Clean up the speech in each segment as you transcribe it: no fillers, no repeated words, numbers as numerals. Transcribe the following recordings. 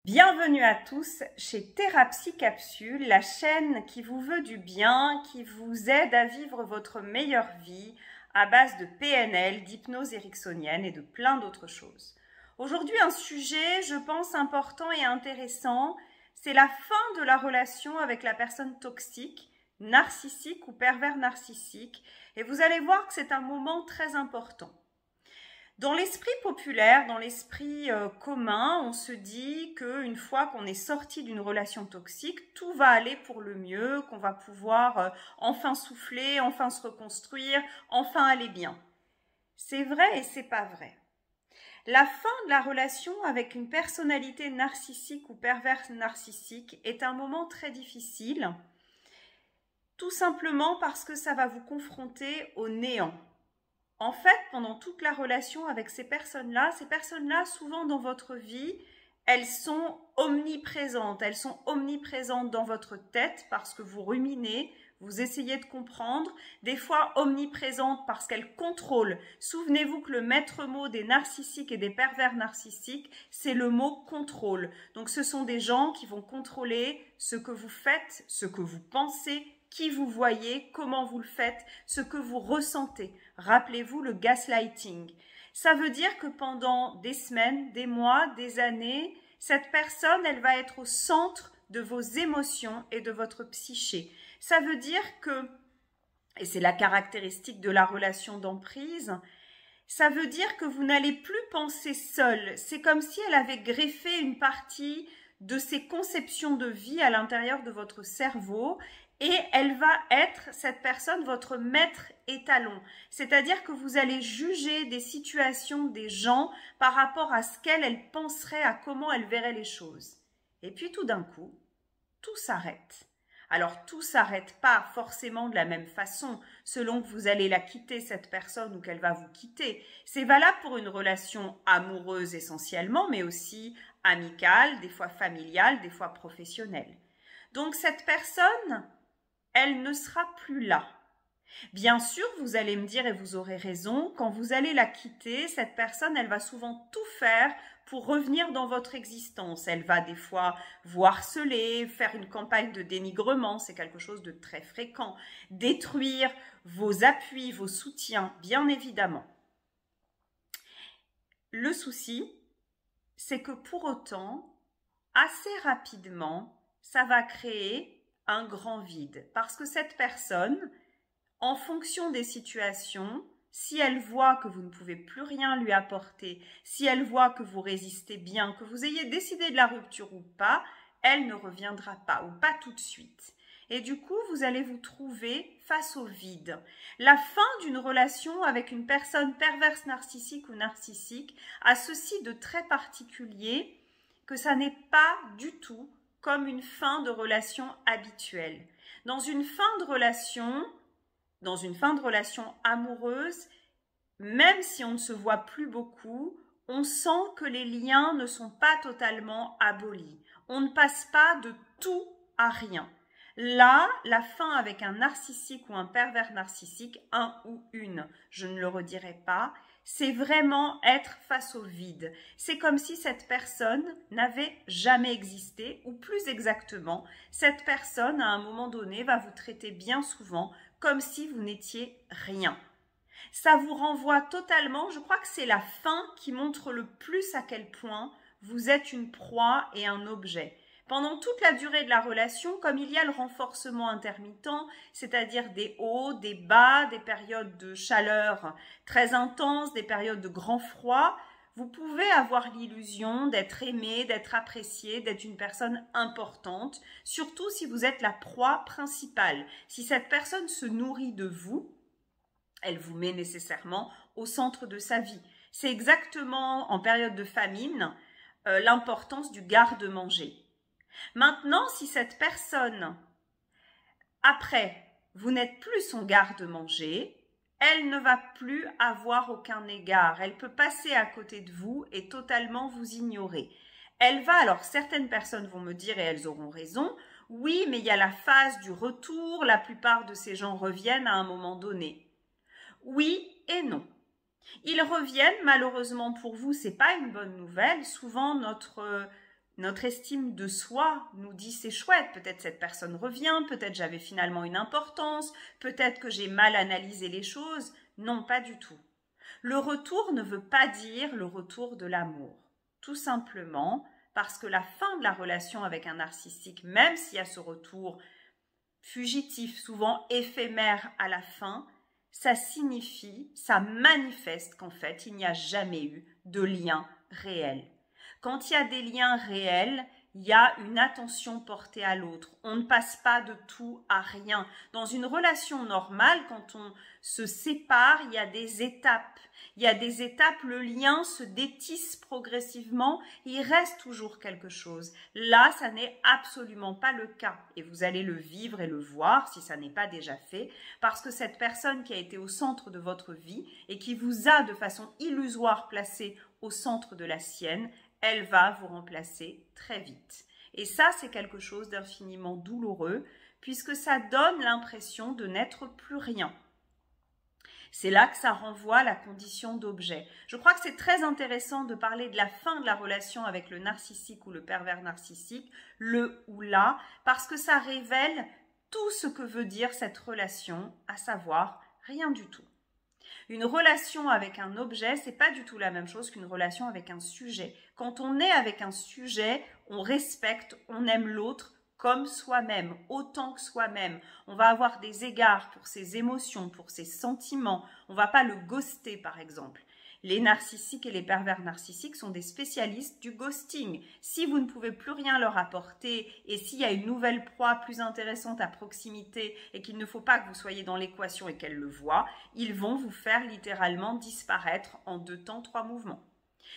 Bienvenue à tous chez Thérapie Capsule, la chaîne qui vous veut du bien, qui vous aide à vivre votre meilleure vie à base de PNL, d'hypnose ericksonienne et de plein d'autres choses. Aujourd'hui, un sujet, je pense, important et intéressant, c'est la fin de la relation avec la personne toxique, narcissique ou pervers narcissique. Et vous allez voir que c'est un moment très important. Dans l'esprit populaire, dans l'esprit commun, on se dit qu'une fois qu'on est sorti d'une relation toxique, tout va aller pour le mieux, qu'on va pouvoir enfin souffler, enfin se reconstruire, enfin aller bien. C'est vrai et c'est pas vrai. La fin de la relation avec une personnalité narcissique ou perverse narcissique est un moment très difficile, tout simplement parce que ça va vous confronter au néant. En fait, pendant toute la relation avec ces personnes-là, souvent dans votre vie, elles sont omniprésentes. Elles sont omniprésentes dans votre tête parce que vous ruminez, vous essayez de comprendre. Des fois omniprésentes parce qu'elles contrôlent. Souvenez-vous que le maître mot des narcissiques et des pervers narcissiques, c'est le mot contrôle. Donc ce sont des gens qui vont contrôler ce que vous faites, ce que vous pensez, qui vous voyez, comment vous le faites, ce que vous ressentez. Rappelez-vous le gaslighting. Ça veut dire que pendant des semaines, des mois, des années, cette personne, elle va être au centre de vos émotions et de votre psyché. Ça veut dire que, et c'est la caractéristique de la relation d'emprise, ça veut dire que vous n'allez plus penser seul. C'est comme si elle avait greffé une partie de ses conceptions de vie à l'intérieur de votre cerveau et elle va être, cette personne, votre maître étalon. C'est-à-dire que vous allez juger des situations, des gens par rapport à ce qu'elle penserait, à comment elle verrait les choses. Et puis tout d'un coup, tout s'arrête. Alors tout s'arrête pas forcément de la même façon selon que vous allez la quitter cette personne ou qu'elle va vous quitter. C'est valable pour une relation amoureuse essentiellement, mais aussi amicale, des fois familiale, des fois professionnelle. Donc cette personne, elle ne sera plus là. Bien sûr, vous allez me dire, et vous aurez raison, quand vous allez la quitter, cette personne, elle va souvent tout faire pour revenir dans votre existence. Elle va des fois vous harceler, faire une campagne de dénigrement, c'est quelque chose de très fréquent, détruire vos appuis, vos soutiens, bien évidemment. Le souci, c'est que pour autant, assez rapidement, ça va créer un grand vide. Parce que cette personne, en fonction des situations, si elle voit que vous ne pouvez plus rien lui apporter, si elle voit que vous résistez bien, que vous ayez décidé de la rupture ou pas, elle ne reviendra pas ou pas tout de suite. Et du coup, vous allez vous trouver face au vide. La fin d'une relation avec une personne perverse narcissique ou narcissique a ceci de très particulier que ça n'est pas du tout comme une fin de relation habituelle. Dans une fin de relation amoureuse, même si on ne se voit plus beaucoup, on sent que les liens ne sont pas totalement abolis. On ne passe pas de tout à rien. Là, la fin avec un narcissique ou un pervers narcissique, un ou une, je ne le redirai pas, c'est vraiment être face au vide. C'est comme si cette personne n'avait jamais existé, ou plus exactement, cette personne, à un moment donné, va vous traiter bien souvent comme si vous n'étiez rien. Ça vous renvoie totalement, je crois que c'est la fin qui montre le plus à quel point vous êtes une proie et un objet. Pendant toute la durée de la relation, comme il y a le renforcement intermittent, c'est-à-dire des hauts, des bas, des périodes de chaleur très intenses, des périodes de grand froid, vous pouvez avoir l'illusion d'être aimé, d'être apprécié, d'être une personne importante, surtout si vous êtes la proie principale. Si cette personne se nourrit de vous, elle vous met nécessairement au centre de sa vie. C'est exactement en période de famine l'importance du garde-manger. Maintenant, si cette personne, après, vous n'êtes plus son garde-manger, elle ne va plus avoir aucun égard. Elle peut passer à côté de vous et totalement vous ignorer. Elle va, alors certaines personnes vont me dire, et elles auront raison, oui, mais il y a la phase du retour, la plupart de ces gens reviennent à un moment donné. Oui et non. Ils reviennent, malheureusement pour vous, c'est pas une bonne nouvelle. Souvent, Notre estime de soi nous dit c'est chouette, peut-être cette personne revient, peut-être j'avais finalement une importance, peut-être que j'ai mal analysé les choses. Non, pas du tout. Le retour ne veut pas dire le retour de l'amour. Tout simplement parce que la fin de la relation avec un narcissique, même s'il y a ce retour fugitif, souvent éphémère à la fin, ça signifie, ça manifeste qu'en fait, il n'y a jamais eu de lien réel. Quand il y a des liens réels, il y a une attention portée à l'autre. On ne passe pas de tout à rien. Dans une relation normale, quand on se sépare, il y a des étapes. Il y a des étapes, le lien se détisse progressivement, il reste toujours quelque chose. Là, ça n'est absolument pas le cas. Et vous allez le vivre et le voir, si ça n'est pas déjà fait, parce que cette personne qui a été au centre de votre vie et qui vous a de façon illusoire placé au centre de la sienne, elle va vous remplacer très vite. Et ça, c'est quelque chose d'infiniment douloureux, puisque ça donne l'impression de n'être plus rien. C'est là que ça renvoie à la condition d'objet. Je crois que c'est très intéressant de parler de la fin de la relation avec le narcissique ou le pervers narcissique, le ou la, parce que ça révèle tout ce que veut dire cette relation, à savoir rien du tout. Une relation avec un objet, c'est pas du tout la même chose qu'une relation avec un sujet. Quand on est avec un sujet, on respecte, on aime l'autre comme soi-même, autant que soi-même. On va avoir des égards pour ses émotions, pour ses sentiments. On va pas le ghoster, par exemple. Les narcissiques et les pervers narcissiques sont des spécialistes du ghosting. Si vous ne pouvez plus rien leur apporter et s'il y a une nouvelle proie plus intéressante à proximité et qu'il ne faut pas que vous soyez dans l'équation et qu'elle le voit, ils vont vous faire littéralement disparaître en 2 temps, 3 mouvements.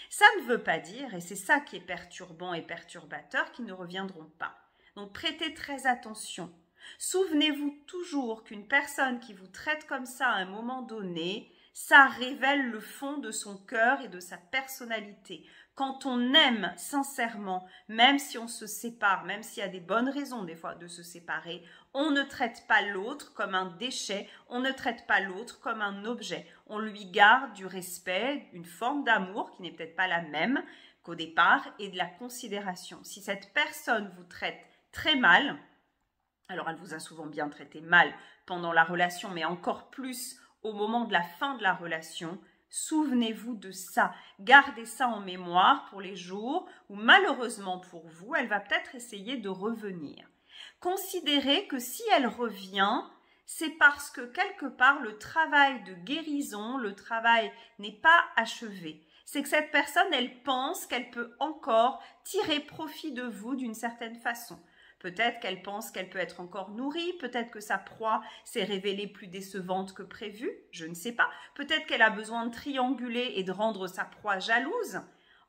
Ça ne veut pas dire, et c'est ça qui est perturbant et perturbateur, qu'ils ne reviendront pas. Donc prêtez très attention. Souvenez-vous toujours qu'une personne qui vous traite comme ça à un moment donné, ça révèle le fond de son cœur et de sa personnalité. Quand on aime sincèrement, même si on se sépare, même s'il y a des bonnes raisons des fois de se séparer, on ne traite pas l'autre comme un déchet, on ne traite pas l'autre comme un objet. On lui garde du respect, une forme d'amour qui n'est peut-être pas la même qu'au départ et de la considération. Si cette personne vous traite très mal, alors elle vous a souvent bien traité mal pendant la relation, mais encore plus au moment de la fin de la relation, souvenez-vous de ça. Gardez ça en mémoire pour les jours où malheureusement pour vous, elle va peut-être essayer de revenir. Considérez que si elle revient, c'est parce que quelque part le travail de guérison, le travail n'est pas achevé. C'est que cette personne, elle pense qu'elle peut encore tirer profit de vous d'une certaine façon. Peut-être qu'elle pense qu'elle peut être encore nourrie, peut-être que sa proie s'est révélée plus décevante que prévu, je ne sais pas. Peut-être qu'elle a besoin de trianguler et de rendre sa proie jalouse.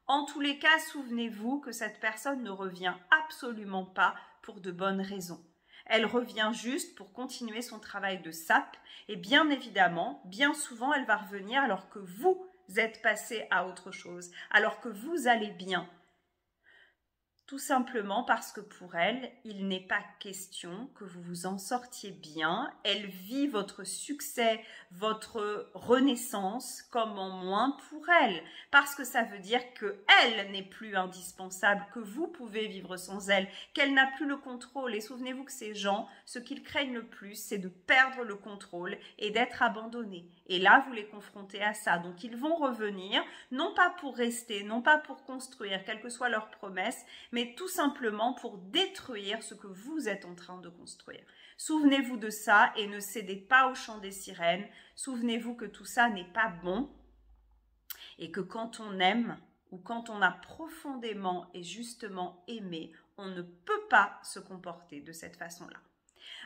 En tous les cas, souvenez-vous que cette personne ne revient absolument pas pour de bonnes raisons. Elle revient juste pour continuer son travail de sape et bien évidemment, bien souvent, elle va revenir alors que vous êtes passé à autre chose, alors que vous allez bien. Tout simplement parce que pour elle, il n'est pas question que vous vous en sortiez bien. Elle vit votre succès, votre renaissance comme en moins pour elle. Parce que ça veut dire qu'elle n'est plus indispensable, que vous pouvez vivre sans elle, qu'elle n'a plus le contrôle. Et souvenez-vous que ces gens, ce qu'ils craignent le plus, c'est de perdre le contrôle et d'être abandonnés. Et là, vous les confrontez à ça. Donc, ils vont revenir, non pas pour rester, non pas pour construire, quelle que soit leur promesse, mais tout simplement pour détruire ce que vous êtes en train de construire. Souvenez-vous de ça et ne cédez pas au chant des sirènes. Souvenez-vous que tout ça n'est pas bon et que quand on aime ou quand on a profondément et justement aimé, on ne peut pas se comporter de cette façon-là.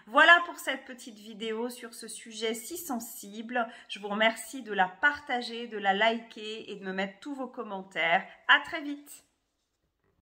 Voilà pour cette petite vidéo sur ce sujet si sensible. Je vous remercie de la partager, de la liker et de me mettre tous vos commentaires. À très vite!